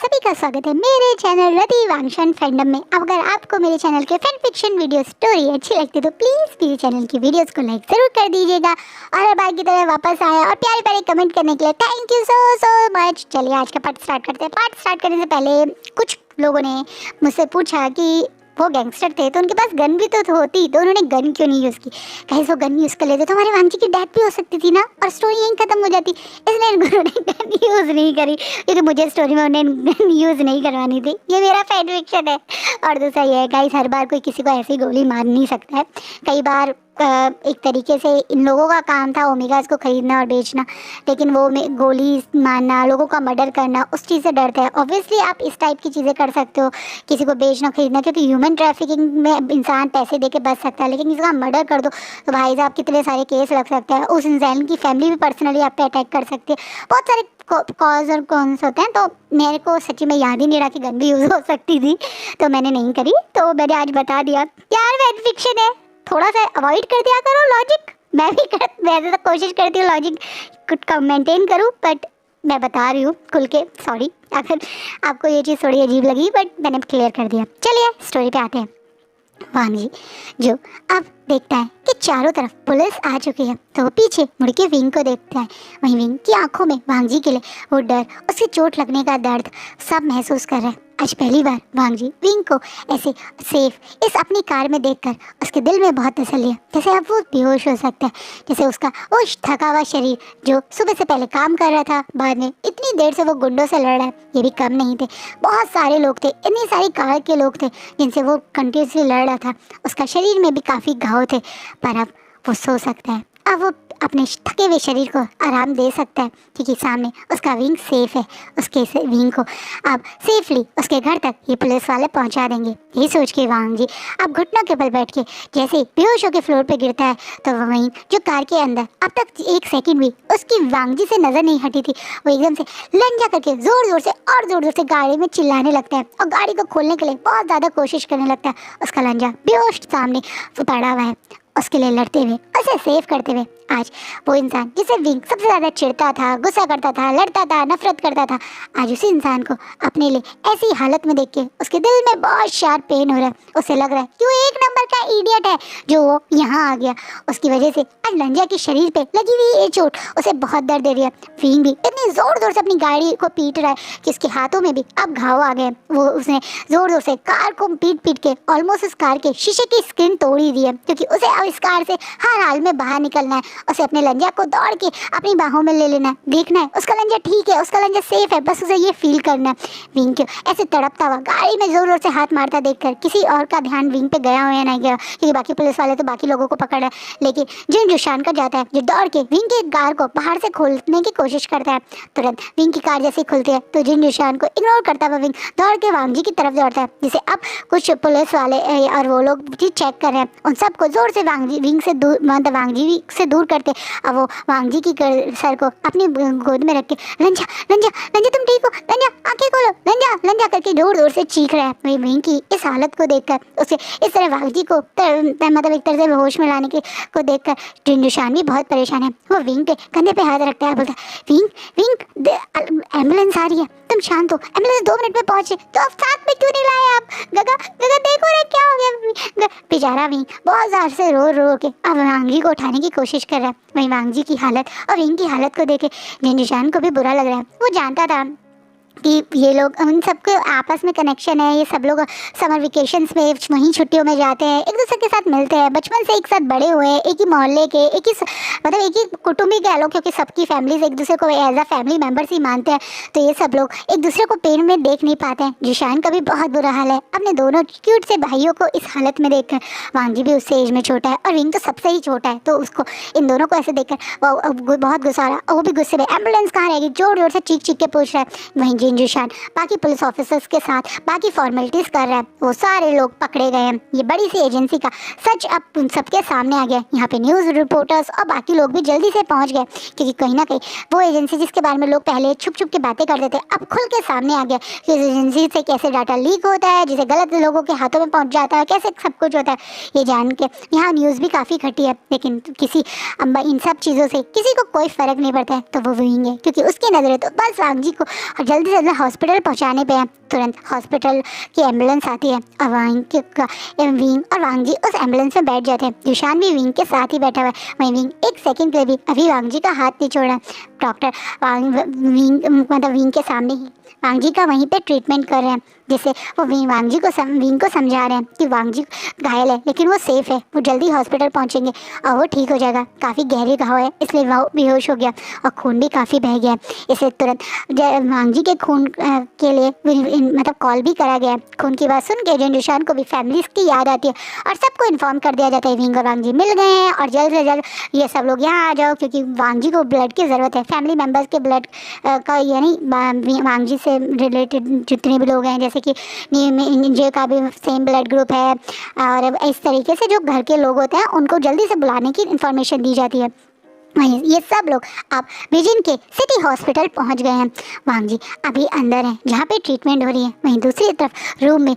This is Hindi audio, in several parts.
सभी का स्वागत है मेरे चैनल रति वांगशन फैंडम में। अगर आपको मेरे चैनल के फैन फिक्शन वीडियो स्टोरी अच्छी लगती है तो प्लीज़ मेरे चैनल की वीडियोस को लाइक ज़रूर कर दीजिएगा और हर बार की तरह वापस आया और प्यारे प्यारे कमेंट करने के लिए thank you so so much. चलिए आज का पार्ट स्टार्ट करते हैं। पार्ट स्टार्ट करने से पहले कुछ लोगों ने मुझसे पूछा कि वो गैंगस्टर थे तो उनके पास गन भी तो होती, तो उन्होंने गन क्यों नहीं यूज़ की। कहीं वो गन यूज़ कर लेते तो हमारे वांग जी की डेथ भी हो सकती थी ना और स्टोरी यहीं खत्म हो जाती। इसलिए उन्होंने गन यूज़ नहीं करी क्योंकि मुझे स्टोरी में उन्हें गन यूज़ नहीं करवानी थी। ये मेरा फैन फिक्शन है। और दूसरा ये है गाइस, हर बार कोई किसी को ऐसी गोली मार नहीं सकता है। कई बार एक तरीके से इन लोगों का काम था ओमेगास को खरीदना और बेचना, लेकिन वो गोली मारना, लोगों का मर्डर करना, उस चीज़ से डरते हैं। ऑब्वियसली आप इस टाइप की चीज़ें कर सकते हो, किसी को बेचना खरीदना, क्योंकि ह्यूमन ट्रैफिकिंग में इंसान पैसे दे के बच सकता है, लेकिन किसी का मर्डर कर दो तो भाई साहब कितने सारे केस लग सकते हैं। उस इंसान की फैमिली भी पर्सनली आप पे अटैक कर सकती है। बहुत सारे कॉज और कॉन्स होते हैं। तो मेरे को सच्ची में याद ही नहीं रहा कि गन भी यूज़ हो सकती थी, तो मैंने नहीं करी। तो मैंने आज बता दिया यार, फैन फिक्शन है, थोड़ा सा अवॉइड कर दिया करो लॉजिक। वैसे तो कोशिश करती हूँ लॉजिक कुछ मेंटेन करूँ, बट मैं बता रही हूँ खुल के। सॉरी अगर आपको ये चीज़ थोड़ी अजीब लगी, बट मैंने क्लियर कर दिया। चलिए स्टोरी पे आते हैं। वांग जी जो अब देखता है कि चारों तरफ पुलिस आ चुकी है, तो वो पीछे मुड़ के विंग को देखता है। वहीं विंग की आंखों में वांग जी के लिए वो डर, उसके चोट लगने का दर्द सब महसूस कर रहा है। आज पहली बार वांग जी विंग को ऐसे सेफ इस अपनी कार में देखकर उसके दिल में बहुत तसल्ली है। जैसे अब वो बेहोश हो सकता है, जैसे उसका वो थका हुआ शरीर जो सुबह से पहले काम कर रहा था, बाद में इतनी देर से वो गुंडों से लड़ रहा है, ये भी कम नहीं थे। बहुत सारे लोग थे, इतनी सारी कार के लोग थे जिनसे वो कंटिन्यूसली लड़ रहा था। उसका शरीर में भी काफ़ी घाव थे, पर अब वो सो सकता है। अब वो अपने थके हुए शरीर को आराम दे सकता है क्योंकि सामने उसका विंग सेफ है। उसके विंग को अब सेफली उसके घर तक ये पुलिस वाले पहुंचा देंगे। ये सोच के वांग जी अब घुटनों के बल बैठ के जैसे ही बेहोश होकर फ्लोर पे गिरता है, तो वहीं जो कार के अंदर अब तक एक सेकंड भी उसकी वांग जी से नज़र नहीं हटी थी, वो एकदम से लंजा करके ज़ोर ज़ोर से और ज़ोर ज़ोर से गाड़ी में चिल्लाने लगता है और गाड़ी को खोलने के लिए बहुत ज़्यादा कोशिश करने लगता है। उसका लंजा बेहोश सामने पड़ा हुआ है, उसके लिए लड़ते हुए, उसे सेव करते हुए। आज वो इंसान जिसे विंग सबसे ज़्यादा चिढ़ता था, गुस्सा करता था, लड़ता था, नफरत करता था, आज उसी इंसान को अपने लिए ऐसी हालत में देख के उसके दिल में बहुत शार्प पेन हो रहा है। उसे लग रहा है कि वो एक नंबर का इडियट है जो वो यहाँ आ गया। उसकी वजह से आज लंजा के शरीर पे लगी हुई ये चोट उसे बहुत दर्द दे रही है। विंग भी इतनी ज़ोर ज़ोर से अपनी गाड़ी को पीट रहा है कि उसके हाथों में भी अब घाव आ गए। वो उसने ज़ोर ज़ोर से कार को पीट पीट के ऑलमोस्ट उस कार के शीशे की स्क्रीन तोड़ ही दी है, क्योंकि उसे अब इस कार से हर हाल में बाहर निकलना है। उसे अपने लंजा को दौड़ के अपनी बाहों में ले लेना है, देखना है उसका लंजा ठीक है, उसका लंजा सेफ है, बस उसे ये फील करना है। विंग को ऐसे तड़पता हुआ गाड़ी में जोर जोर से हाथ मारता देखकर किसी और का ध्यान विंग पे गया हो या नहीं गया, क्योंकि बाकी पुलिस वाले तो बाकी लोगों को पकड़ रहे हैं, लेकिन जिन जुशान का जाता है जो दौड़ के विंग की कार को बाहर से खोलने की कोशिश करता है। तुरंत विंग की कार जैसे खुलती है तो जिन जुशान को इग्नोर करता हुआ विंग दौड़ के वांग जी की तरफ दौड़ता है, जिसे अब कुछ पुलिस वाले और वो लोग भी चेक कर रहे हैं। उन सबको जोर से विंग से दूर, मतलब वांग जी से दूर करते। अब वो वांग जी की सर को अपनी गोद में रख के लंजा लंजा लंजा तुम ठीक हो, लंजा आंखें खोलो, लंजा लंजा करके जोर जोर से चीख रहा है। विंग की इस हालत को देखकर उसे इस तरह वांग जी को मतलब एक तरह से होश में लाने के को देखकर जिंदुशान भी बहुत परेशान है। वो विंग के कंधे पे हाथ रखता है, बोलता है विंग विंग एम्बुलेंस आ रही है, तुम शांत हो, एम्बुलेंस 2 मिनट में पहुंचे, तो अब साथ में क्यों नहीं लाए आप? गगा गगा देखो रे क्या हो गया। बेचारा विंग बहुत ज़ोर से रो रो के अब वांग जी को उठाने की कोशिश कर रहा है। वहीं वांग जी की हालत और विंग की हालत को देखे जिंदुशान को भी बुरा लग रहा है। वो जानता था कि ये लोग उन सबके आपस में कनेक्शन है, ये सब लोग समर वेकेशंस में वहीं छुट्टियों में जाते हैं, एक दूसरे के साथ मिलते हैं, बचपन से एक साथ बड़े हुए हैं, एक ही मोहल्ले के, एक ही मतलब एक ही कुटुंबी कह लो, क्योंकि सबकी फैमिलीज एक दूसरे को एज अ फैमिली मेम्बर्स ही मानते हैं। तो ये सब लोग एक दूसरे को पेन में देख नहीं पाते हैं। जिशान का भी बहुत बुरा हाल है अपने दोनों क्यूट से भाइयों को इस हालत में देखकर। वांग जी भी उससे एज में छोटा है और विंग तो सबसे ही छोटा है, तो उसको इन दोनों को ऐसे देखकर बहुत गुस्सा आ रहा है। वो भी गुस्से में एम्बुलेंस कहाँ रहेगी जोर जोर से चीख चीख के पूछ रहा है। वहीं जिशान बाकी पुलिस ऑफिसर्स के साथ बाकी फॉर्मेलिटीज कर रहा है। वो सारे लोग पकड़े गए हैं। ये बड़ी सी एजेंसी का सच अब सबके सामने आ गया। यहाँ पे न्यूज़ रिपोर्टर्स और बाकी लोग भी जल्दी से पहुँच गए, क्योंकि कहीं ना कहीं वो एजेंसी जिसके बारे में लोग पहले छुप छुप के बातें करते थे अब खुल के सामने आ गया कि इस एजेंसी से कैसे डाटा लीक होता है, जिसे गलत लोगों के हाथों में पहुँच जाता है, कैसे सब कुछ होता है। ये जान के यहाँ न्यूज़ भी काफ़ी घटी है, लेकिन किसी इन सब चीज़ों से किसी को कोई फ़र्क नहीं पड़ता है। तो वो विंग है, क्योंकि उसकी नज़रें तो बस वांग जी को जल्दी जल्दी से जल्दी हॉस्पिटल पहुंचाने पे है। तुरंत हॉस्पिटल की एम्बुलेंस आती है और विंग और वांग जी उस एम्बुलेंस में बैठ जाते हैं। जुशान भी विंग के साथ ही बैठा हुआ है। वहीं विंग एक सेकंड के लिए भी अभी वांग जी का हाथ नहीं छोड़ा। डॉक्टर विंग के सामने ही वांग जी का वहीं पे ट्रीटमेंट कर रहे हैं, जिससे वो विंग को समझा रहे हैं कि वांग जी घायल है लेकिन वो सेफ़ है, वो जल्दी हॉस्पिटल पहुंचेंगे और वो ठीक हो जाएगा। काफ़ी गहरी घाव है इसलिए वो बेहोश हो गया और खून भी काफ़ी बह गया। इसे तुरंत वांग जी के खून के लिए मतलब कॉल भी करा गया। खून की बात सुन के जुशान को भी फैमिलीज की याद आती है और सबको इन्फॉर्म कर दिया जाता है विंग और वांग जी मिल गए हैं और जल्द से जल्द ये सब लोग यहाँ आ जाओ, क्योंकि वांग जी को ब्लड की ज़रूरत है। फैमिली मेम्बर्स के ब्लड का यानी वांग जी से रिलेटेड जितने भी लोग हैं, जैसे कि जे का भी सेम ब्लड ग्रुप है और इस तरीके से जो घर के लोग होते हैं उनको जल्दी से बुलाने की इन्फॉर्मेशन दी जाती है। वहीं ये सब लोग अब बीजिंग के सिटी हॉस्पिटल पहुंच गए हैं। वांग जी अभी अंदर हैं जहाँ पे ट्रीटमेंट हो रही है। वहीं दूसरी तरफ रूम में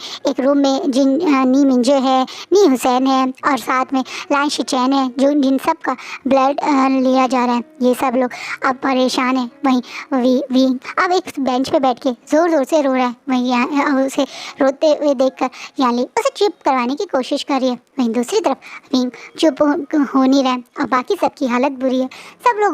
नी मिंजे है, नी हुसैन है और साथ में लाइन शिचैन है, जो जिन सब का ब्लड लिया जा रहा है। ये सब लोग अब परेशान हैं। वहीं विंग अब एक बेंच पे बैठ के ज़ोर ज़ोर से रो रहा है। वहीं उसे रोते हुए देखकर याली उसे चुप करवाने की कोशिश कर रही है। वहीं दूसरी तरफ विंग चुप हो नहीं रहा है और बाकी सबकी हालत बुरी है। सब लोग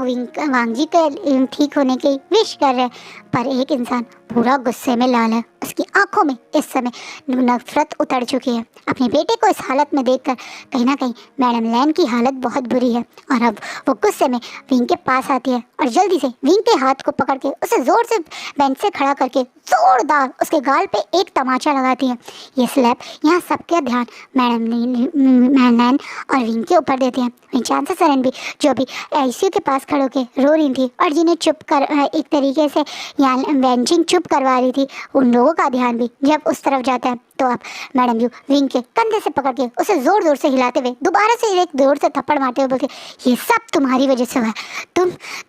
वांग जी के ठीक होने की विश कर रहे हैं, पर एक इंसान पूरा गुस्से में लाल है। उसकी आंखों में इस समय नफरत उतर चुकी है। अपने बेटे को इस हालत में देखकर कहीं ना कहीं मैडम लैन की हालत बहुत बुरी है और अब वो गुस्से में विंग के पास आती है और जल्दी से विंग के हाथ को पकड़ के उसे जोर से बेंच से खड़ा करके जोरदार उसके गाल पे एक तमाचा लगाती है। ये स्लैप यहाँ सबके ध्यान मैडम लैन और विंग के ऊपर देते हैं। वहीं चांसा सरन भी जो भी आईसीयू के पास खड़े होकर रो रही थी और जिन्हें चुप कर एक तरीके से वेंचिंग चुप करवा रही थी, उन लोगों का ध्यान भी जब उस तरफ जाता है तो अब मैडम यू विंग के कंधे से पकड़ के उसे जोर जोर से हिलाते हुए दोबारा से एक जोर से थप्पड़ मारते हुए बोलते, ये सब तुम्हारी वजह से हुआ है।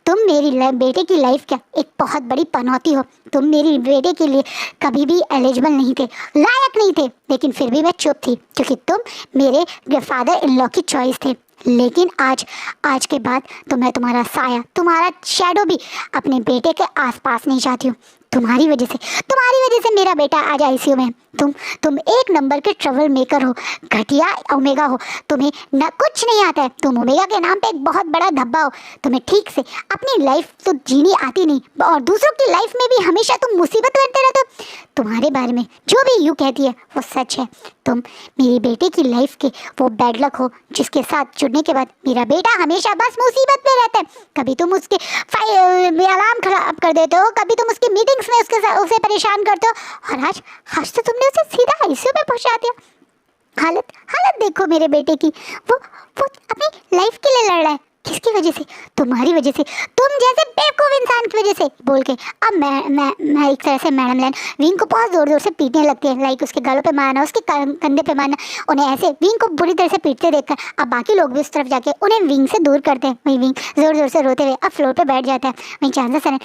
तुम मेरी बेटे की लाइफ का एक बहुत बड़ी पनौती हो। तुम मेरी बेटे के लिए कभी भी एलिजिबल नहीं थे, लायक नहीं थे, लेकिन फिर भी मैं चुप थी क्योंकि तुम मेरे फादर इन लॉ की चॉइस थे। लेकिन आज के बाद तो मैं तुम्हारा साया, तुम्हारा शैडो भी अपने बेटे के आसपास नहीं चाहती हूँ। तुम्हारी वजह से मेरा बेटा आज आईसीयू में। तुम एक नंबर के ट्रबल मेकर हो, घटिया ओमेगा हो, तुम्हें न कुछ नहीं आता है। तुम ओमेगा के नाम पे एक बहुत बड़ा धब्बा हो। तुम्हें ठीक से अपनी लाइफ तो जीनी आती नहीं और दूसरों की लाइफ में भी हमेशा तुम मुसीबत करते रहते हो। तुम्हारे बारे में जो भी यूँ कहती है वो सच है। तुम मेरी बेटे की लाइफ के वो बैड लक हो जिसके साथ जुड़ने के बाद मेरा बेटा हमेशा बस मुसीबत में रहता है। कभी तुम उसके अलार्म खराब कर देते हो, कभी तुम उसकी मीटिंग्स में उसे परेशान करते हो और आज तो तुमने उसे सीधा आईसीयू में पहुंचा दिया। हालत देखो मेरे बेटे की। वो अपनी लाइफ के लिए लड़ रहा है। किसकी वजह से? तुम्हारी वजह से, तुम जैसे बेवकूफ़ इंसान की वजह से। बोल के अब मैं एक तरह से मैडम लैन विंग को बहुत ज़ोर ज़ोर से पीटने लगती है। लाइक उसके गालों पे मारना, उसके कंधे पे मारना, उन्हें ऐसे विंग को बुरी तरह से पीटते देखकर अब बाकी लोग भी उस तरफ जाके उन्हें विंग से दूर करते हैं। वहीं विंग ज़ोर ज़ोर से रोते हुए अब फ्लोर पर बैठ जाता है। वहीं चांसा सरन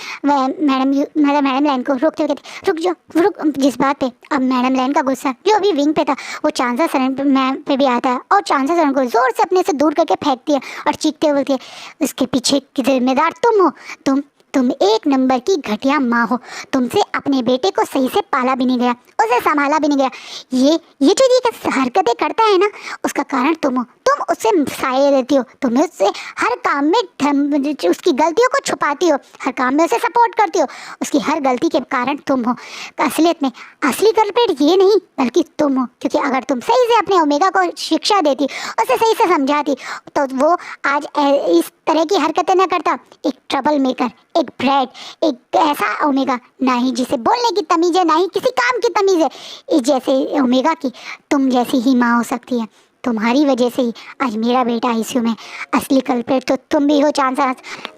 मैडम लैन को रोकते हुए कहते, रुक जाओ रुक। जिस बात पे अब मैडम लैन का गुस्सा जो अभी विंग पे था वो चांसा सरन पे भी आता है और चांसा सरन को ज़ोर से अपने से दूर करके फेंकती है और चीखते हुए उसके पीछे की जिम्मेदार तुम हो। तुम एक नंबर की घटिया माँ हो। तुमसे अपने बेटे को सही से पाला भी नहीं गया, उसे संभाला भी नहीं गया। ये जो ये हरकतें करता है ना, उसका कारण तुम हो। तुम उससे साये देती हो, तुम उससे हर काम में उसकी गलतियों को छुपाती हो, हर काम में उसे सपोर्ट करती हो। उसकी हर गलती के कारण तुम हो। असलियत में असली कल्प्रिट ये नहीं बल्कि तुम हो, क्योंकि अगर तुम सही से अपने ओमेगा को शिक्षा देती, उसे सही से समझाती तो वो आज इस तरह की हरकतें न करता। एक ट्रबल मेकर, एक ब्रैड, एक ऐसा ओमेगा ना ही जिसे बोलने की तमीज़ है, ना ही किसी काम की तमीज़ है। इस जैसे ओमेगा की तुम जैसी ही माँ हो सकती है। तुम्हारी वजह से ही आज मेरा बेटा आईसीयू में। असली कल्प्रिट तो तुम भी हो चांसा।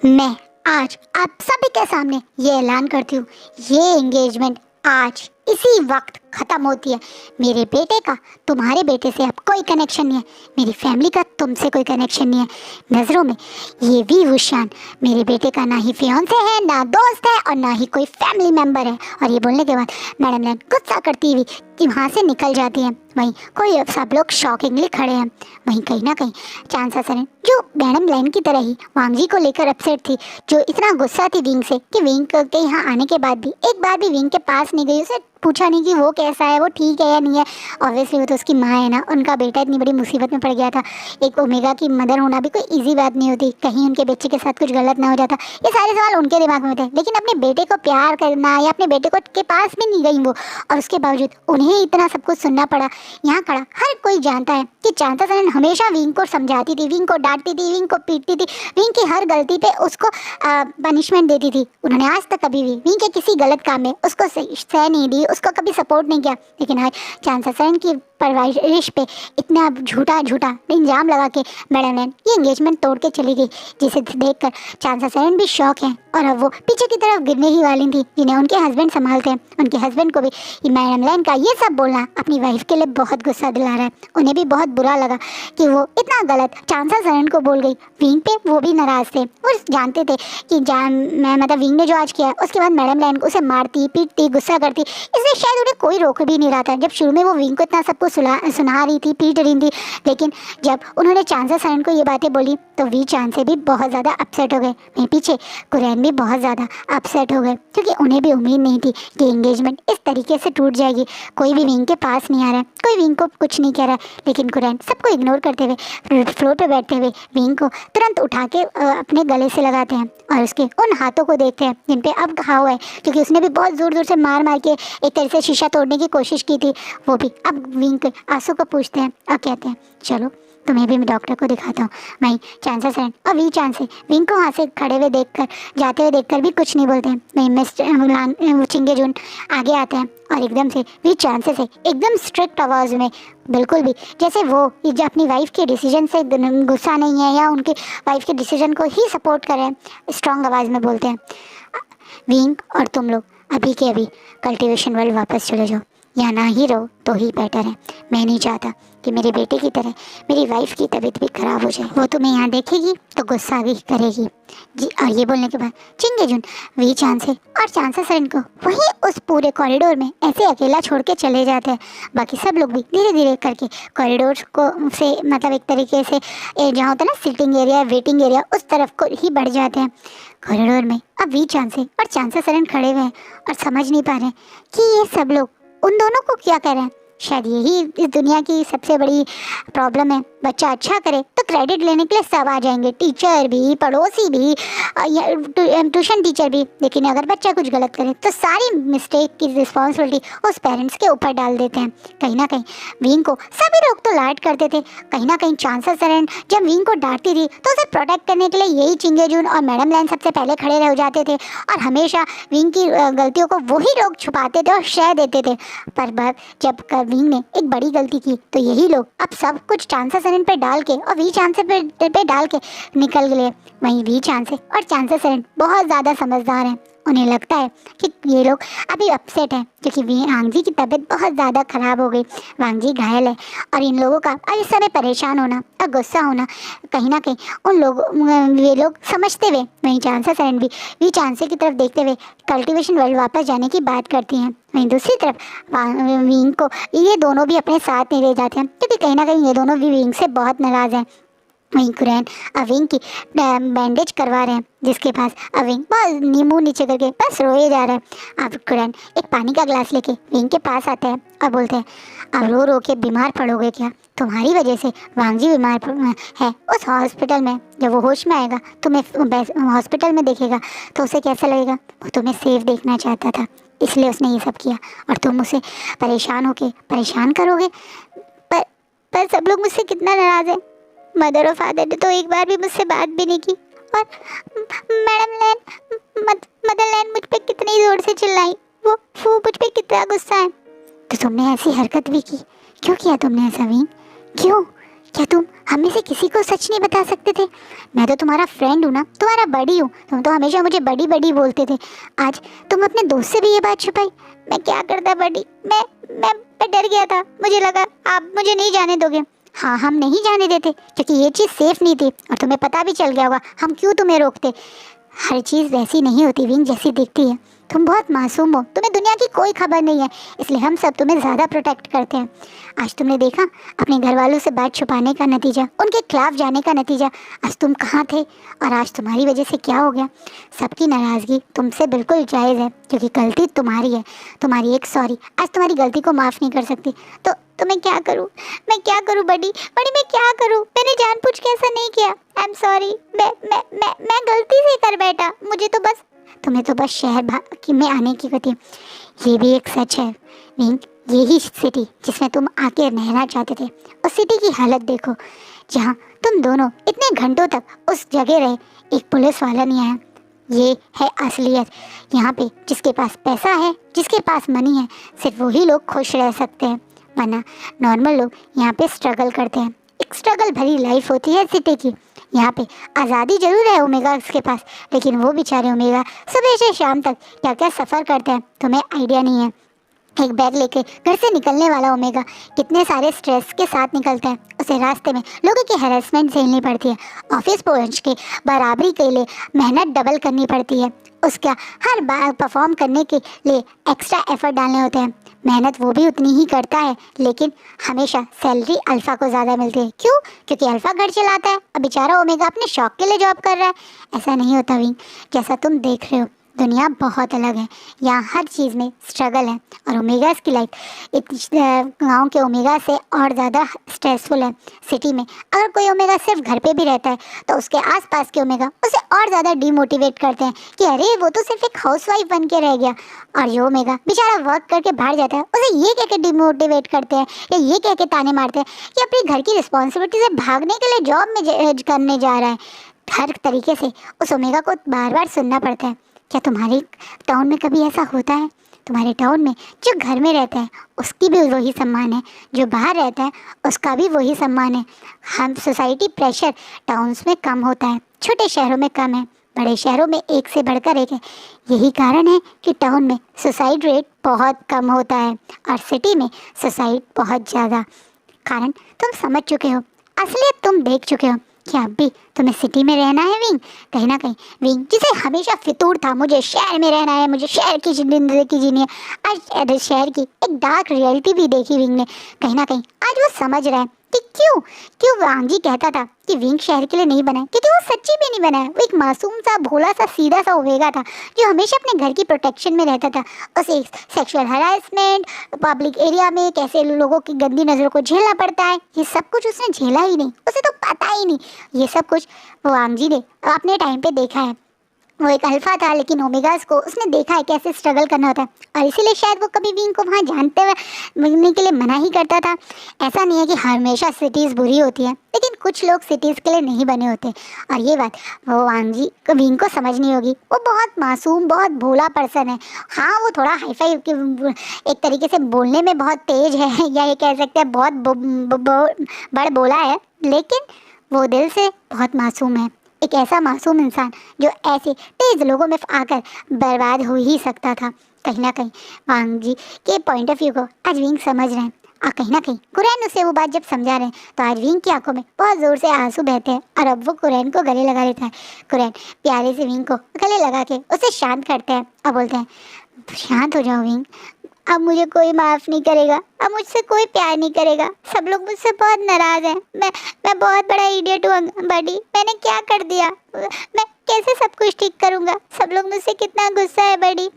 मैं आज आप सभी के सामने ये ऐलान करती हूँ, ये एंगेजमेंट आज इसी वक्त ख़त्म होती है। मेरे बेटे का तुम्हारे बेटे से अब कोई कनेक्शन नहीं है, मेरी फैमिली का तुमसे कोई कनेक्शन नहीं है। नज़रों में ये भी वुशान मेरे बेटे का ना ही फियांसे है, ना दोस्त है और ना ही कोई फैमिली मेम्बर है। और ये बोलने के बाद मैडम लैन गुस्सा करती हुई कि वहाँ से निकल जाती हैं। वहीं कोई सब लोग शॉकिंगली खड़े हैं। वहीं कहीं ना कहीं चांसा सरेन जो मैडम लैन की तरह ही वांगजी को लेकर अपसेट थी, जो इतना गुस्सा थी विंग से कि विंग के यहाँ आने के बाद भी एक बार भी विंग के पास नहीं गई, उसे पूछा नहीं कि वो कैसा है, वो ठीक है या नहीं है। ऑब्वियसली वो तो उसकी माँ है ना, उनका बेटा इतनी बड़ी मुसीबत में पड़ गया था। एक ओमेगा की मदर होना भी कोई इजी बात नहीं होती, कहीं उनके बच्चे के साथ कुछ गलत ना हो जाता। ये सारे सवाल उनके दिमाग में थे, लेकिन अपने बेटे को प्यार करना या अपने बेटे को के पास भी नहीं गई वो, और उसके बावजूद उन्हें इतना सब कुछ सुनना पड़ा। यहाँ खड़ा हर कोई जानता है कि चांसा सरेन हमेशा विंग को समझाती थी, विंग को डांटती थी, विंग को पीटती थी, विंग की हर गलती पे उसको पनिशमेंट देती थी। उन्होंने आज तक कभी भी विंग के किसी गलत काम में उसको सह नहीं दी, उसको कभी सपोर्ट नहीं किया। लेकिन आज चांसा सरेन की परवरिश पे इतना झूठा इल्जाम लगा के मैडम लैन ये एंगेजमेंट तोड़ के चली गई, जिसे देखकर चांसा सरेन भी शौक है। और अब वो पीछे की तरफ गिरने ही वाली थी, जिन्हें उनके हस्बैंड संभालते हैं। उनके हस्बैंड को भी मैडम लैन का ये सब बोलना अपनी वाइफ के लिए बहुत गुस्सा दिला रहा है। उन्हें भी बहुत बुरा लगा कि वो इतना गलत चांसा सरेन को बोल गई। विंग पे वो भी नाराज़ थे, वो जानते थे कि मतलब विंग ने जो आज किया उसके बाद मैडम लैन उसे मारती पीटती गुस्सा करती, इसलिए शायद उन्हें कोई रोक भी नहीं रहा था। जब शुरू में वो विंग को इतना सब कुछ सुना रही थी, पीट रही थी, लेकिन जब उन्होंने चांसा सरेन को ये बातें बोली तो वी चांसे भी बहुत ज़्यादा अपसेट हो गए। वहीं पीछे कुरैन भी बहुत ज़्यादा अपसेट हो गए, क्योंकि उन्हें भी उम्मीद नहीं थी कि एंगेजमेंट इस तरीके से टूट जाएगी। कोई भी विंग के पास नहीं आ रहा है, कोई विंग को कुछ नहीं कह रहा है, लेकिन कुरैन सबको इग्नोर करते हुए फ्लोर पर बैठते हुए विंग को तुरंत उठा के अपने गले से लगाते हैं और उसके उन हाथों को देखते हैं जिन पे अब घाव है, क्योंकि उसने भी बहुत ज़ोर ज़ोर से मार के एक तरह से शीशा तोड़ने की कोशिश की थी। वो भी अब विंग के आंसू को पूछते हैं और कहते हैं चलो तुम्हें भी मैं डॉक्टर को दिखाता हूँ। वहीं चांसा सरेन और वी चांसे विंग को वहाँ से खड़े हुए देखकर जाते हुए देखकर भी कुछ नहीं बोलते हैं। वहीं मिस्टर चिंगेजुन आगे आते हैं और एकदम से वी चांसे से एकदम स्ट्रिक्ट आवाज़ में, बिल्कुल भी जैसे वो जो अपनी वाइफ के डिसीजन से गुस्सा नहीं है या उनकी वाइफ के डिसीजन को ही सपोर्ट कर रहे हैं, स्ट्रॉन्ग आवाज़ में बोलते हैं विंग और तुम लोग अभी के अभी कल्टीवेशन वर्ल्ड वापस चले जाओ, या ना ही रहो तो ही बेटर है। मैं नहीं चाहता कि मेरे बेटे की तरह मेरी वाइफ की तबीयत भी खराब हो जाए। वो तुम्हें यहाँ देखेगी तो गुस्सा भी करेगी जी। और ये बोलने के बाद चिंगेजुन वी चांसे और चांसा सरेन को वहीं उस पूरे कॉरिडोर में ऐसे अकेला छोड़ के चले जाते हैं। बाकी सब लोग भी धीरे धीरे करके कॉरिडोर को से मतलब एक तरीके से जहाँ होता है ना सिटिंग एरिया वेटिंग एरिया, उस तरफ को ही बढ़ जाते हैं। कॉरिडोर में अब वी चांसे और चांसा सरेन खड़े हुए हैं और समझ नहीं पा रहे कि ये सब लोग उन दोनों को क्या कह रहे हैं। शायद यही इस दुनिया की सबसे बड़ी प्रॉब्लम है, बच्चा अच्छा करे तो क्रेडिट लेने के लिए सब आ जाएंगे, टीचर भी, पड़ोसी भी, ट्यूशन टीचर भी, लेकिन अगर बच्चा कुछ गलत करे तो सारी मिस्टेक की रिस्पॉन्सिबिलिटी उस पेरेंट्स के ऊपर डाल देते हैं। कहीं ना कहीं विंग को सभी लोग तो लाड करते थे, कहीं ना कहीं चांसा सरेन जब विंग को डांटती थी तो उसे प्रोटेक्ट करने के लिए यही चिंगेजुन और मैडम लैन सबसे पहले खड़े रह जाते थे और हमेशा विंग की गलतियों को वही लोग छुपाते थे और शह देते थे। पर जब विंग ने एक बड़ी गलती की तो यही लोग अब सब कुछ चांसा सरेन पे डाल के और वी चांसे पे डाल के निकल गए। वहीं वी चांसे और चांसा सरेन बहुत ज़्यादा समझदार हैं, उन्हें लगता है कि ये लोग अभी अपसेट हैं क्योंकि वांगजी की तबीयत बहुत ज़्यादा ख़राब हो गई, वांगजी घायल है और इन लोगों का अब इस समय परेशान होना और गुस्सा होना कहीं ना कहीं उन लोगों वे लोग समझते हुए वहीं चांसा सरेन भी वी चांसे की तरफ देखते हुए कल्टीवेशन वर्ल्ड वापस जाने की बात करती हैं। वहीं दूसरी तरफ विंग को ये दोनों भी अपने साथ नहीं ले जाते हैं क्योंकि कहीं ना कहीं ये दोनों भी विंग से बहुत नाराज़ हैं। वहीं कुरैन अविंग की बैंडेज करवा रहे हैं, जिसके पास अविंग बहुत मुँह नीचे करके बस रोए जा रहा है। अब कुरैन एक पानी का ग्लास लेके विंग के पास आता है और बोलते हैं अब रो रो के बीमार पड़ोगे क्या, तुम्हारी वजह से वांगजी बीमार है। उस हॉस्पिटल में जब वो होश में आएगा तुम्हें हॉस्पिटल में देखेगा तो उसे कैसा लगेगा, वो तुम्हें सेफ देखना चाहता था इसलिए उसने ये सब किया और तुम उसे परेशान करोगे। पर सब लोग मुझसे कितना नाराज़ है, मदर और फादर ने तो एक बार भी मुझसे बात भी नहीं की और मैडम लैन मदर लैन मुझ पे कितनी ज़ोर से चिल्लाई, वो मुझ पे कितना गुस्सा है। तो तुमने ऐसी हरकत भी की, क्यों किया तुमने ऐसा विंग, क्यों? क्या तुम हमें से किसी को सच नहीं बता सकते थे? मैं तो तुम्हारा फ्रेंड हूँ ना, तुम्हारा बड़ी हूँ, तुम तो हमेशा मुझे बड़ी बोलते थे, आज तुम अपने दोस्त से भी ये बात छुपाई। मैं क्या करता बड़ी, मैं डर गया था, मुझे लगा आप मुझे नहीं जाने दोगे। हाँ, हम नहीं जाने देते क्योंकि ये चीज़ सेफ नहीं थी और तुम्हें पता भी चल गया होगा, हम क्यों तुम्हें रोकते। हर चीज़ वैसी नहीं होती विंग जैसी दिखती है। तुम बहुत मासूम हो, तुम्हें दुनिया की कोई खबर नहीं है, इसलिए हम सब तुम्हें ज़्यादा प्रोटेक्ट करते हैं। आज तुमने देखा अपने घर वालों से बात छुपाने का नतीजा, उनके खिलाफ जाने का नतीजा। आज तुम कहाँ थे और आज तुम्हारी वजह से क्या हो गया। सबकी नाराज़गी तुमसे बिल्कुल जायज़ है क्योंकि गलती तुम्हारी है। तुम्हारी एक सॉरी आज तुम्हारी गलती को माफ़ नहीं कर सकती। तो मैं क्या करूँ, मैं क्या करूँ बड़ी बड़ी, मैं क्या करूँ। मैंने जानबूझ के ऐसा नहीं किया। आई एम सॉरी, मैं गलती से कर बैठा। मुझे तो बस तुम्हें तो बस शहर में आने की गति। ये भी एक सच है विंग, यही सिटी जिसमें तुम आके रहना चाहते थे, उस सिटी की हालत देखो जहाँ तुम दोनों इतने घंटों तक उस जगह रहे, एक पुलिस वाला नहीं आया। ये है असलियत। यहाँ पे जिसके पास पैसा है, जिसके पास मनी है, सिर्फ वही लोग खुश रह सकते हैं, वरना नॉर्मल लोग यहाँ पे स्ट्रगल करते हैं। एक स्ट्रगल भरी लाइफ होती है सिटी की। यहाँ पे आज़ादी जरूर है ओमेगा के पास, लेकिन वो बेचारे ओमेगा सुबह से शाम तक क्या क्या सफ़र करते हैं तुम्हें आइडिया नहीं है। एक बैग लेके घर से निकलने वाला ओमेगा कितने सारे स्ट्रेस के साथ निकलता है। उसे रास्ते में लोगों की हैरेसमेंट झेलनी पड़ती है, ऑफिस पहुंच के बराबरी के लिए मेहनत डबल करनी पड़ती है, उसका हर बार परफॉर्म करने के लिए एक्स्ट्रा एफर्ट डालने होते हैं। मेहनत वो भी उतनी ही करता है, लेकिन हमेशा सैलरी अल्फ़ा को ज़्यादा मिलती है। क्यों? क्योंकि अल्फ़ा घर चलाता है और बेचारा ओमेगा अपने शौक के लिए जॉब कर रहा है। ऐसा नहीं होता विंग, जैसा तुम देख रहे हो। दुनिया बहुत अलग है, यहाँ हर चीज़ में स्ट्रगल है और ओमेगास की लाइफ गांव के ओमेगा से और ज़्यादा स्ट्रेसफुल है। सिटी में अगर कोई ओमेगा सिर्फ घर पे भी रहता है तो उसके आसपास के ओमेगा उसे और ज़्यादा डिमोटिवेट करते हैं कि अरे वो तो सिर्फ एक हाउसवाइफ बन के रह गया। और जो ओमेगा बेचारा वर्क करके बाहर जाता है उसे ये कह के डिमोटिवेट करते हैं या ये कह के ताने मारते हैं कि अपनी घर की रिस्पॉन्सिबिलिटी से भागने के लिए जॉब में करने जा रहा है। हर तरीके से उस ओमेगा को बार बार सुनना पड़ता है। क्या तुम्हारे टाउन में कभी ऐसा होता है? तुम्हारे टाउन में जो घर में रहता है उसकी भी वही सम्मान है, जो बाहर रहता है उसका भी वही सम्मान है। हम सोसाइटी प्रेशर टाउन्स में कम होता है, छोटे शहरों में कम है, बड़े शहरों में एक से बढ़कर एक है। यही कारण है कि टाउन में सुसाइड रेट बहुत कम होता है और सिटी में सुसाइड बहुत ज़्यादा। कारण तुम समझ चुके हो, असलियत तुम देख चुके हो कि अब भी तुम्हें सिटी में रहना है विंग। कहीं ना कहीं विंग जिसे हमेशा फितूर था मुझे शहर में रहना है, मुझे शहर की ज़िंदगी जीनी है, आज शहर की एक डार्क रियलिटी भी देखी विंग ने। कहीं ना कहीं आज वो समझ रहा है कि क्यों वांगी कहता था कि विंग शहर के लिए नहीं बना है, क्योंकि वो सच्ची में नहीं बना है। वो एक मासूम सा भोला सा सीधा सा ओमेगा था जो हमेशा अपने घर की प्रोटेक्शन में रहता था। उसे सेक्सुअल हरासमेंट, पब्लिक एरिया में कैसे लोगों की गंदी नज़रों को झेलना पड़ता है, ये सब कुछ उसने झेला ही नहीं, उसे तो पता ही नहीं। ये सब कुछ वांगी ने अपने टाइम पे देखा है। वो एक अल्फा था, लेकिन ओमेगास को उसने देखा है कैसे स्ट्रगल करना होता है और इसीलिए शायद वो कभी विंग को वहाँ जानते हुए मिलने के लिए मना ही करता था। ऐसा नहीं है कि हमेशा सिटीज़ बुरी होती है, लेकिन कुछ लोग सिटीज़ के लिए नहीं बने होते और ये बात वो वांगी को विंग को समझनी होगी। वो बहुत मासूम, बहुत भोला पर्सन है। हाँ, वो थोड़ा हाईफाई एक तरीके से बोलने में बहुत तेज है या ये कह सकते हैं बहुत बड़ बोला है, लेकिन वो दिल से बहुत मासूम है। एक ऐसा मासूम इंसान जो ऐसे तेज लोगों में आकर बर्बाद हो ही सकता था। कहीं ना कहीं वांगी के पॉइंट ऑफ व्यू को आज विंग समझ रहे हैं और कहीं ना कहीं कुरैन उसे वो बात जब समझा रहे हैं तो आज विंग की आंखों में बहुत ज़ोर से आंसू बहते हैं और अब वो कुरैन को गले लगा लेता है। कुरैन प्यारे से विंग को गले लगा के उसे शांत करते हैं और बोलते हैं, शांत हो जाओ विंग, अब मुझे कोई माफ़ नहीं करेगा, अब मुझसे कोई प्यार नहीं करेगा, सब लोग मुझसे बहुत नाराज़ हैं, मैं बहुत बड़ा इडियट हूँ बड़ी, मैंने क्या कर दिया, मैं कैसे सब कुछ ठीक करूँगा, सब लोग मुझसे कितना गुस्सा है बड़ी।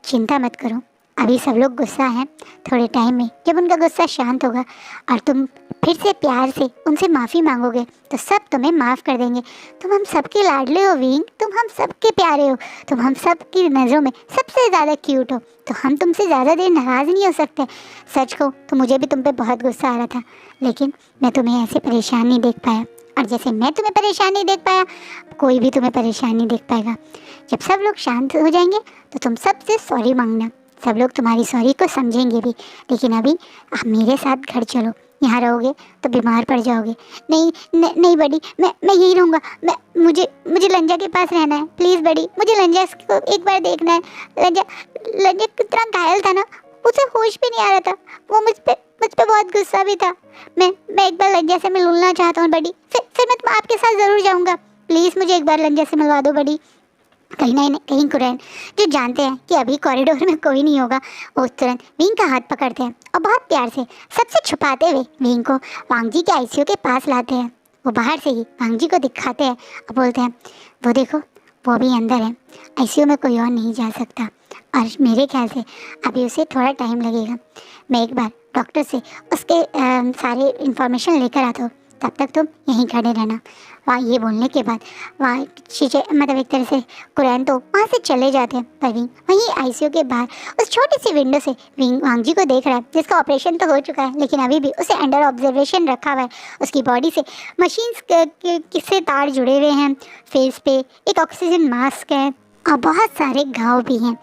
चिंता मत करो, अभी सब लोग गुस्सा हैं, थोड़े टाइम में जब उनका गुस्सा शांत होगा और तुम फिर से प्यार से उनसे माफ़ी मांगोगे तो सब तुम्हें माफ़ कर देंगे। तुम हम सबके लाडले हो विंग, तुम हम सबके प्यारे हो, तुम हम सब की नज़रों में सबसे ज़्यादा क्यूट हो, तो हम तुमसे ज़्यादा देर नाराज़ नहीं हो सकते। सच को तो मुझे भी तुम पे बहुत गुस्सा आ रहा था, लेकिन मैं तुम्हें ऐसे परेशान नहीं देख पाया और जैसे मैं तुम्हें परेशान नहीं देख पाया कोई भी तुम्हें परेशान नहीं देख पाएगा। जब सब लोग शांत हो जाएंगे तो तुम सबसे सॉरी मांगना, सब लोग तुम्हारी सॉरी को समझेंगे भी। लेकिन अभी आप मेरे साथ घर चलो, यहाँ रहोगे तो बीमार पड़ जाओगे। नहीं नहीं बड़ी, मैं यहीं रहूँगा, मुझे मुझे लंजा के पास रहना है, प्लीज़ बड़ी, मुझे लंजा को एक बार देखना है। लंजा लंजा कितना घायल था ना, उसे होश भी नहीं आ रहा था, वो मुझ पे बहुत गुस्सा भी था। मैं एक बार लंजा से मिलना चाहता हूँ बड़ी, फिर मैं आपके साथ ज़रूर जाऊँगा। प्लीज़ मुझे एक बार लंजा से मिलवा दो बड़ी। कहीं ना कहीं कुरैन, जो जानते हैं कि अभी कॉरिडोर में कोई नहीं होगा, वो तुरंत विंग का हाथ पकड़ते हैं और बहुत प्यार से सबसे छुपाते हुए विंग को वांग जी के आईसीयू के पास लाते हैं। वो बाहर से ही वांग जी को दिखाते हैं और बोलते हैं, वो देखो, वो भी अंदर है, आईसीयू में कोई और नहीं जा सकता, और मेरे ख्याल से अभी उसे थोड़ा टाइम लगेगा। मैं एक बार डॉक्टर से उसके सारे इन्फॉर्मेशन लेकर आता हूँ, तब तक तुम यहीं खड़े रहना। वहाँ ये बोलने के बाद वहाँ शीशे, मतलब एक तरह से कुरैन तो वहाँ से चले जाते हैं, पर विंग वहीं आईसीयू के बाहर उस छोटी सी विंडो से विंग वांग जी को देख रहा है, जिसका ऑपरेशन तो हो चुका है, लेकिन अभी भी उसे अंडर ऑब्जर्वेशन रखा हुआ है। उसकी बॉडी से मशीन्स से तार जुड़े हुए हैं, फेस पे एक ऑक्सीजन मास्क है और बहुत सारे घाव भी हैं।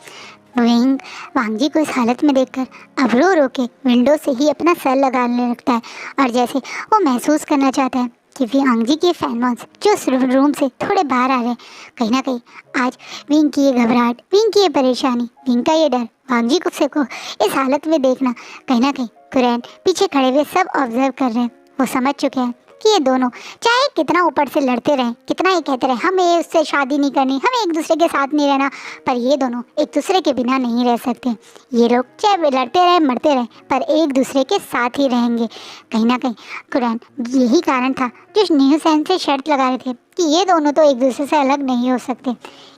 विंग वांग जी को इस हालत में देखकर अब रो रो के विंडो से ही अपना सर लगाने लगता है, और जैसे वो महसूस करना चाहता है कि वांग जी के फैनॉन्स जो उस रूम से थोड़े बाहर आ रहे हैं, कहीं ना कहीं आज विंग की ये घबराहट, विंग की ये परेशानी, विंग का ये डर, वांग जी को इस हालत में देखना, कहीं ना कहीं कुरैन पीछे खड़े हुए सब ऑब्जर्व कर रहे हैं। वो समझ चुके हैं कि ये दोनों चाहे कितना ऊपर से लड़ते रहें, कितना ही कहते रहे हमें उससे शादी नहीं करनी, हमें एक दूसरे के साथ नहीं रहना, पर ये दोनों एक दूसरे के बिना नहीं रह सकते। ये लोग चाहे लड़ते रहे मरते रहे, पर एक दूसरे के साथ ही रहेंगे। कहीं ना कहीं कुरैन यही कारण था जो न्यू सैन से शर्त लगा रहे थे कि ये दोनों तो एक दूसरे से अलग नहीं हो सकते।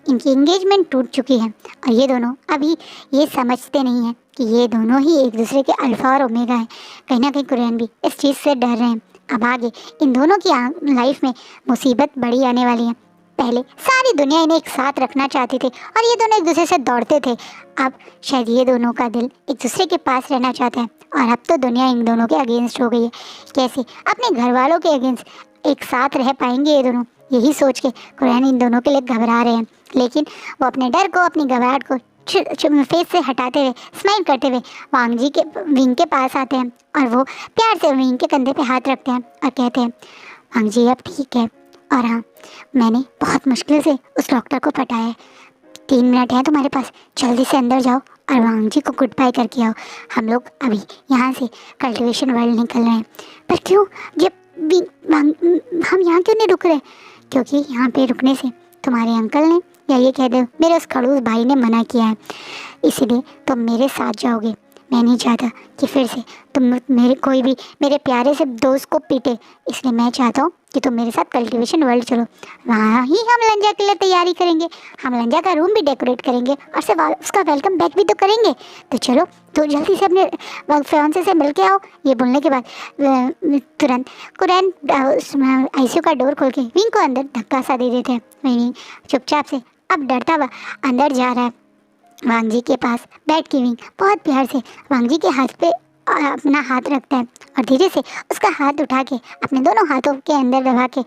इनकी एंगेजमेंट टूट चुकी है और ये दोनों अभी ये समझते नहीं हैं कि ये दोनों ही एक दूसरे के अल्फा और ओमेगा हैं। कहीं ना कहीं कुरैन भी इस चीज़ से डर रहे हैं। अब आगे इन दोनों की लाइफ में मुसीबत बड़ी आने वाली है। पहले सारी दुनिया इन्हें एक साथ रखना चाहती थी और ये दोनों एक दूसरे से दौड़ते थे। अब शायद ये दोनों का दिल एक दूसरे के पास रहना चाहता है, और अब तो दुनिया इन दोनों के अगेंस्ट हो गई है। कैसे अपने घर वालों के अगेंस्ट एक साथ रह पाएंगे ये दोनों, यही सोच के कुरैन इन दोनों के लिए घबरा रहे हैं। लेकिन वो अपने डर को, अपनी घबराहट को फेस से हटाते हुए, स्माइल करते हुए वांग जी के विंग के पास आते हैं, और वो प्यार से विंग के कंधे पे हाथ रखते हैं और कहते हैं, वांग जी अब ठीक है, और हाँ, मैंने बहुत मुश्किल से उस डॉक्टर को पटाया है। 3 मिनट हैं तुम्हारे पास, जल्दी से अंदर जाओ और वांग जी को गुड बाय करके आओ। हम लोग अभी यहाँ से कल्टिवेशन वर्ल्ड निकल रहे हैं। पर क्यों, जब हम यहाँ क्यों नहीं रुक रहे? क्योंकि यहाँ पे रुकने से तुम्हारे अंकल ने, या ये कह दो मेरे उस खड़ूस भाई ने मना किया है, इसीलिए तुम मेरे साथ जाओगे। मैं नहीं चाहता कि फिर से तुम मेरे प्यारे से दोस्त को पीटे, इसलिए मैं चाहता हूँ कि तुम मेरे साथ कल्टिवेशन वर्ल्ड चलो। वहाँ ही हम लंजा के लिए तैयारी करेंगे, हम लंजा का रूम भी डेकोरेट करेंगे और से उसका वेलकम बैक भी तो करेंगे। तो चलो, तो जल्दी से अपने फियांसे से मिल के आओ। ये बोलने के बाद तुरंत कुरैन आईसीयू का डोर खोल के विंग को अंदर धक्का सा दे देते हैं। विंग चुपचाप से अब डरता हुआ अंदर जा रहा है। वांग जी के पास बैठ के विंग बहुत प्यार से वांग जी के हाथ पे अपना हाथ रखता है और धीरे से उसका हाथ उठा के अपने दोनों हाथों के अंदर दबा के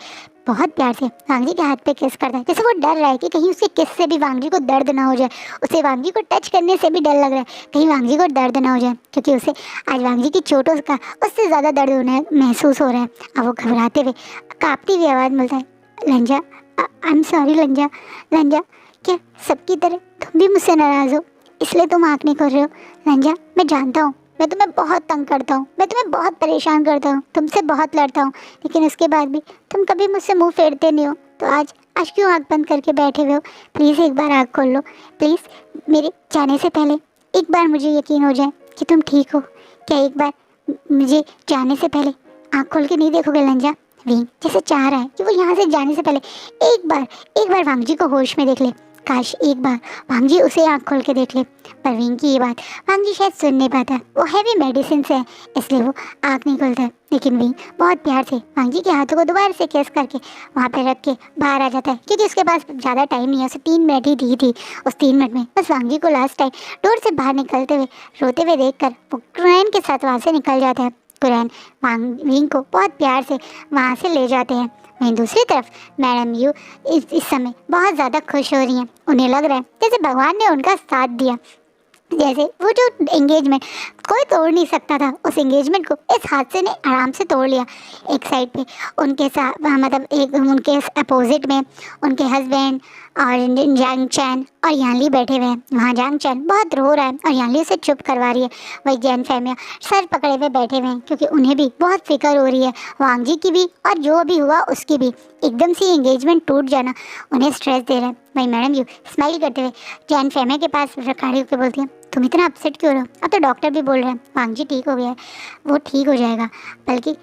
बहुत प्यार से वांग जी के हाथ पे किस करता है, जैसे वो डर रहा है कि कहीं उसके किस से भी वांग जी को दर्द ना हो जाए। उसे वांग जी को टच करने से भी डर लग रहा है, कहीं वांग जी को दर्द ना हो जाए, क्योंकि उसे आज वांग जी की चोटों का उससे ज़्यादा दर्द होना महसूस हो रहा है। अब वो घबराते हुए काँपती हुई आवाज़ मिलता है, लंजा, आई एम सॉरी लंजा। लंजा, क्या सबकी तरह तुम भी मुझसे नाराज़ हो, इसलिए तुम आँख नहीं कर रहे हो? लंजा, मैं जानता हूँ मैं तुम्हें बहुत तंग करता हूँ, मैं तुम्हें बहुत परेशान करता हूँ, तुमसे बहुत लड़ता हूँ, लेकिन उसके बाद भी तुम कभी मुझसे मुंह फेरते नहीं हो। तो आज क्यों आँख बंद करके बैठे हुए हो? प्लीज़ एक बार आँख खोल लो। प्लीज़ मेरे जाने से पहले एक बार मुझे यकीन हो जाए कि तुम ठीक हो। क्या एक बार मुझे जाने से पहले आँख खोल के नहीं देखोगे लंजा? विंग जैसे चाह रहा है कि वो यहाँ से जाने से पहले एक बार वांग जी को होश में देख ले। काश एक बार वांग जी उसे आँख खोल के देख ले, पर विंग की ये बात वांग जी शायद सुन नहीं पाता। वो हैवी मेडिसिन से है, इसलिए वो आँख नहीं खोलता। लेकिन विंग बहुत प्यार से वांग जी के हाथों को दोबारा से किस करके वहाँ पे रख के बाहर आ जाता है, क्योंकि उसके पास ज़्यादा टाइम नहीं है। उसे 3 मिनट ही दी थी। उस 3 मिनट में बस वांग जी को लास्ट टाइम डोर से बाहर निकलते हुए रोते हुए देख कर वो कुरैन के साथ वहाँ से निकल जाता है। कुरैन विंग को बहुत प्यार से वहाँ से ले जाते हैं। वहीं दूसरी तरफ मैडम यू इस समय बहुत ज़्यादा खुश हो रही हैं। उन्हें लग रहा है जैसे भगवान ने उनका साथ दिया। जैसे वो जो एंगेजमेंट कोई तोड़ नहीं सकता था, उस एंगेजमेंट को इस हादसे ने आराम से तोड़ लिया। एक साइड पे उनके साथ मतलब एक उनके अपोजिट में उनके हस्बैंड और जांग चैन और यानली बैठे हुए हैं। वहाँ जांग चैन बहुत रो रहा है और यानली उसे चुप करवा रही है। वही जैन फैमिया सर पकड़े हुए बैठे हुए हैं, क्योंकि उन्हें भी बहुत फिक्र हो रही है, वांग जी की भी और जो भी हुआ उसकी भी। एकदम से एंगेजमेंट टूट जाना उन्हें स्ट्रेस दे रहा है। वही मैडम यू स्माइल करते हुए जैन फैमिया के पास खड़ी होकर बोलती है, तुम इतना अपसेट क्यों रहो? अब तो डॉक्टर भी बोल रहे हैं वांग जी ठीक हो गया है, वो ठीक हो जाएगा, बल्कि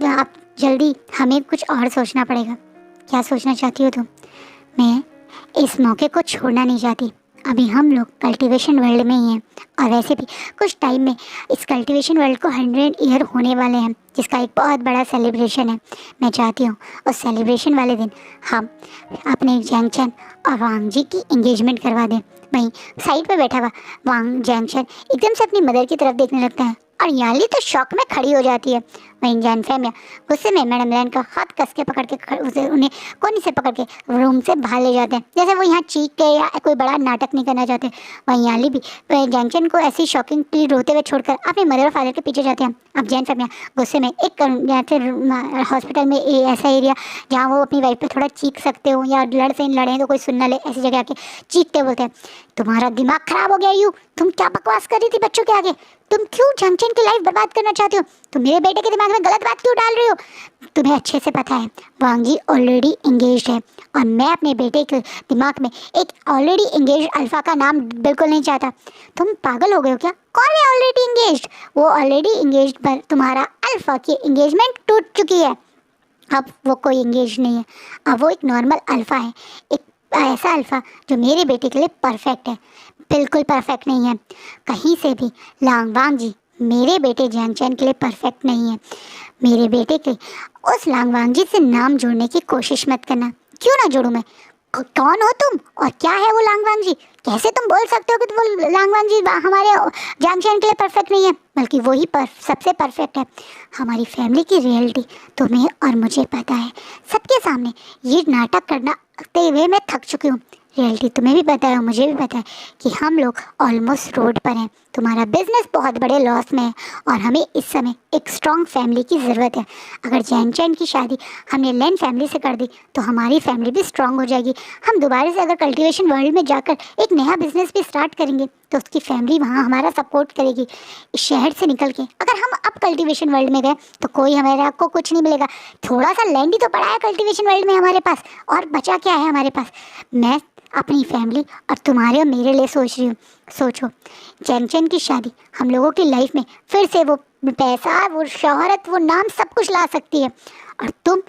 आप जल्दी हमें कुछ और सोचना पड़ेगा। क्या सोचना चाहती हो तुम? मैं इस मौके को छोड़ना नहीं चाहती। अभी हम लोग कल्टीवेशन वर्ल्ड में ही हैं, और वैसे भी कुछ टाइम में इस कल्टीवेशन वर्ल्ड को 100 ईयर होने वाले हैं, जिसका एक बहुत बड़ा सेलिब्रेशन है। मैं चाहती हूँ उस सेलिब्रेशन वाले दिन हम अपने जैंग चैन और वांग जी की एंगेजमेंट करवा दें। वहीं साइड पे बैठा हुआ वांग जैंग चैन एकदम से अपनी मदर की तरफ देखने लगता है, और याली तो शॉक में खड़ी हो जाती है। वहीं जैन फैमिया गुस्से में मैडम लैन का हाथ कस के पकड़ के उन्हें कोनी से पकड़ के रूम से बाहर ले जाते हैं, जैसे वो यहाँ चीख के या कोई बड़ा नाटक नहीं करना चाहते। वहीं याली भी जैन चैन को ऐसी शॉकिंगली रोते हुए छोड़कर अपने मदर और फादर के पीछे जाते हैं। अब जैन फैमिया गुस्से में एक जैसे हॉस्पिटल में ऐसा एरिया जहाँ वो अपनी वाइफ पे थोड़ा चीख सकते हो या लड़ से लड़े तो कोई सुन ना ले, ऐसी जगह आके चीखते बोलते हैं, तुम्हारा दिमाग खराब हो गया यू, तुम क्या बकवास कर रही थी बच्चों के आगे? तुम क्यों जंक्शन की लाइफ बर्बाद करना चाहती हो? तुम मेरे बेटे के दिमाग में गलत बात क्यों डाल रही हो? तुम्हें अच्छे से पता है वांग जी ऑलरेडी एंगेज्ड है, और मैं अपने बेटे के दिमाग में एक ऑलरेडी एंगेज्ड अल्फा का नाम बिल्कुल नहीं चाहता। तुम पागल हो गए हो क्या? कौन है ऑलरेडी एंगेज्ड? वो ऑलरेडी एंगेज्ड पर तुम्हारा अल्फा की एंगेजमेंट टूट चुकी है। अब वो कोई एंगेज नहीं है, अब वो एक नॉर्मल अल्फा है, एक ऐसा अल्फा जो मेरे बेटे के लिए परफेक्ट है। बिल्कुल परफेक्ट नहीं है कहीं से भी। लांगवांग जी मेरे बेटे जैन चैन के लिए परफेक्ट नहीं है। मेरे बेटे के उस लांगवांग जी से नाम जोड़ने की कोशिश मत करना। क्यों ना जोड़ूं मैं? कौन हो तुम और क्या है वो लांगवांग जी? कैसे तुम बोल सकते हो कि वो लांगवांग जी हमारे जैन चैन के लिए परफेक्ट नहीं है, बल्कि वही सबसे परफेक्ट है। हमारी फैमिली की रियलिटी तुम्हें और मुझे पता है। सबके सामने ये नाटक करते हुए मैं थक चुकी हूँ। रियलिटी तुम्हें भी पता है, मुझे भी पता है कि हम लोग ऑलमोस्ट रोड पर हैं। तुम्हारा बिजनेस बहुत बड़े लॉस में है, और हमें इस समय एक स्ट्रॉन्ग फैमिली की ज़रूरत है। अगर जैन चैन की शादी हमने लैन फैमिली से कर दी तो हमारी फैमिली भी स्ट्रॉन्ग हो जाएगी। हम दोबारा से अगर कल्टीवेशन वर्ल्ड में जाकर एक नया बिजनेस भी स्टार्ट करेंगे तो उसकी फैमिली वहाँ हमारा सपोर्ट करेगी। इस शहर से निकल के अगर हम अब कल्टीवेशन वर्ल्ड में गए तो कोई हमारे को कुछ नहीं मिलेगा। थोड़ा सा लैंड ही तो पड़ा है कल्टीवेशन वर्ल्ड में हमारे पास, और बचा क्या है हमारे पास? मैं अपनी फैमिली और तुम्हारे और मेरे लिए सोच रही हूँ। सोचो, जैन चैन की शादी हम लोगों की लाइफ में फिर से वो पैसा, वो शोहरत, वो नाम सब कुछ ला सकती है, और तुम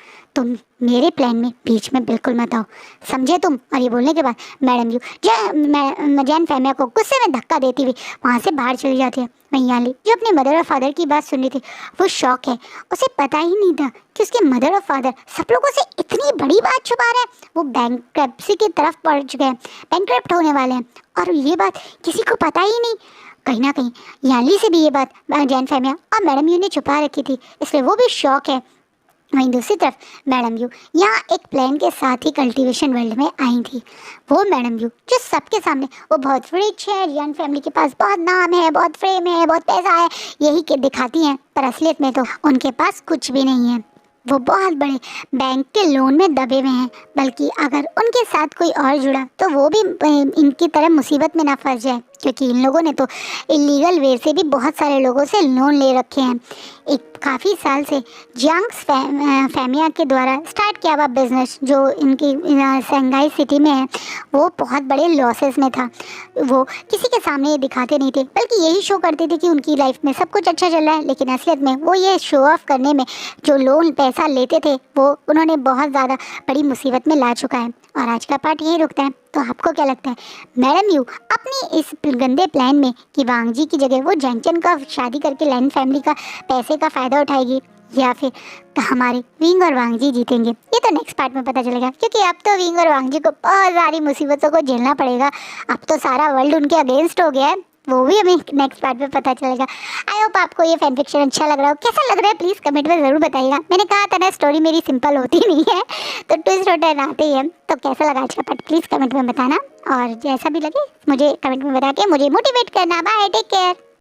मेरे प्लान में बीच में बिल्कुल मत आओ, समझे तुम? और ये बोलने के बाद मैडम यू जैन फैमिया को गुस्से में धक्का देती हुई वहाँ से बाहर चली जाती है। वहीं याली जो अपने मदर और फादर की बात सुन रही थी, वो शॉक है। उसे पता ही नहीं था कि उसके मदर और फादर सब लोगों से इतनी बड़ी बात छुपा रहे हैं। वो बैंकरप्सी की तरफ पड़ चुके हैं, बैंकरप्ट होने वाले हैं, और ये बात किसी को पता ही नहीं। कहीं ना कहीं याली से भी ये बात जैन फैमिया और मैडम यू ने छुपा रखी थी, इसलिए वो भी शॉक है। वहीं दूसरी तरफ मैडम यू यहाँ एक प्लान के साथ ही कल्टीवेशन वर्ल्ड में आई थी। वो मैडम यू जो सबके सामने वो बहुत रिच है, जैन फैमिली के पास बहुत नाम है, बहुत फेम है, बहुत पैसा है, यही के दिखाती हैं, पर असलियत में तो उनके पास कुछ भी नहीं है। वो बहुत बड़े बैंक के लोन में दबे हुए हैं, बल्कि अगर उनके साथ कोई और जुड़ा तो वो भी इनकी तरह मुसीबत में ना फंस जाए, क्योंकि इन लोगों ने तो इलीगल वे से भी बहुत सारे लोगों से लोन ले रखे हैं। एक काफ़ी साल से जियांग्स फैमिया के द्वारा स्टार्ट किया हुआ बिजनेस जो इनकी शंघाई सिटी में है, वो बहुत बड़े लॉसेस में था। वो किसी के सामने ये दिखाते नहीं थे, बल्कि यही शो करते थे कि उनकी लाइफ में सब कुछ अच्छा चल रहा है, लेकिन असलियत में वो ये शो ऑफ करने में जो लोन पैसा लेते थे वो उन्होंने बहुत ज़्यादा बड़ी मुसीबत में ला चुका है। और आज का पार्ट यही रुकता है। तो आपको क्या लगता है, मैडम यू अपनी इस गंदे प्लान में कि वांग जी की जगह वो जैन चैन का शादी करके लैन फैमिली का पैसे का फ़ायदा उठाएगी, या फिर हमारे विंग और वांग जी जीतेंगे? ये तो नेक्स्ट पार्ट में पता चलेगा, क्योंकि अब तो विंग और वांग जी को बहुत सारी मुसीबतों को झेलना पड़ेगा। अब तो सारा वर्ल्ड उनके अगेंस्ट हो गया है। वो भी हमें नेक्स्ट पार्ट में पता चलेगा। आई होप आपको ये फैन फिक्शन अच्छा लग रहा हो। कैसा लग रहा है प्लीज़ कमेंट में ज़रूर बताइएगा। मैंने कहा था ना स्टोरी मेरी सिंपल होती नहीं है, तो ट्विस्ट और टर्न आते ही है। तो कैसा लगा आज का पार्ट प्लीज़ कमेंट में बताना, और जैसा भी लगे मुझे कमेंट में बता के मुझे मोटिवेट करना। Bye, take care.